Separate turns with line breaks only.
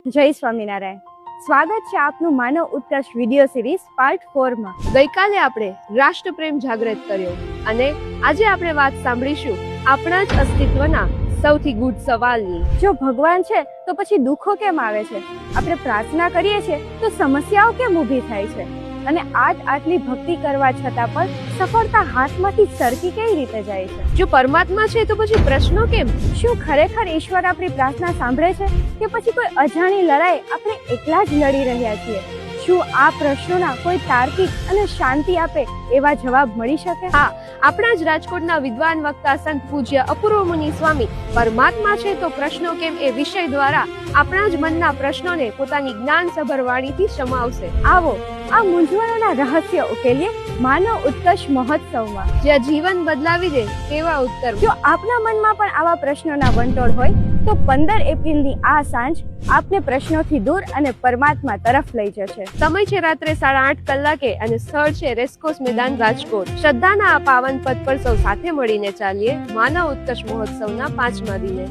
જય સ્વામિનારાયણ. સ્વાગત છે આપનું માનવ ઉત્કર્ષ વિડિયો સિરીઝ પાર્ટ 4 માં.
ગઈકાલે આપણે રાષ્ટ્રપ્રેમ જાગૃત કર્યો અને આજે આપણે વાત સાંભળીશું આપણા જ અસ્તિત્વના સૌથી ગૂઢ સવાલની.
જો ભગવાન છે તો પછી દુઃખો કેમ આવે છે? આપણે પ્રાર્થના કરીએ છીએ તો સમસ્યાઓ કેમ ઊભી થાય છે? અને આટલી ભક્તિ કરવા છતાં પણ સફળતા હાથમાંથી સરકી કેવી રીતે જાય છે?
જો પરમાત્મા છે તો પછી પ્રશ્નો કેમ?
શું ખરેખર ઈશ્વર આપણી પ્રાર્થના સાંભળે છે કે પછી કોઈ અજાણી લડાઈ આપણે એકલા જ લડી રહ્યા છીએ? શું આ પ્રશ્નોના કોઈ તાર્કિક અને શાંતિ આપે એવા જવાબ મળી શકે?
હા, આપણા જ રાજકોટના વિદ્વાન વક્તા સંત પૂજ્ય અપૂર્વ મુનિ સ્વામી પરમાત્મા છે તો પ્રશ્નો કેમ એ વિષય દ્વારા આપણા જ મનના પ્રશ્નોને પોતાની જ્ઞાનસભર વાણીથી સમાવશે.
આવો આ મૂંઝવણોના રહસ્ય ઉકેલીએ માનવ ઉત્કર્ષ મહોત્સવમાં.
જ્યાં જીવન બદલાવી દે તેવા ઉત્તર.
જો આપના મનમાં પણ આવા પ્રશ્નોના વંટોળ હોય તો 15 એપ્રિલની આ સાંજ આપને પ્રશ્નોથી દૂર અને પરમાત્મા તરફ લઈ જશે.
સમય છે રાત્રે 8:30 કલાકે અને સ્થળ છે રેસકોર્સ મેદાન રાજકોટ. શ્રદ્ધાના આ પાવન પદ પર સૌ સાથે મળીને ચાલીએ માનવ ઉત્કર્ષ મહોત્સવના 5મા દિને.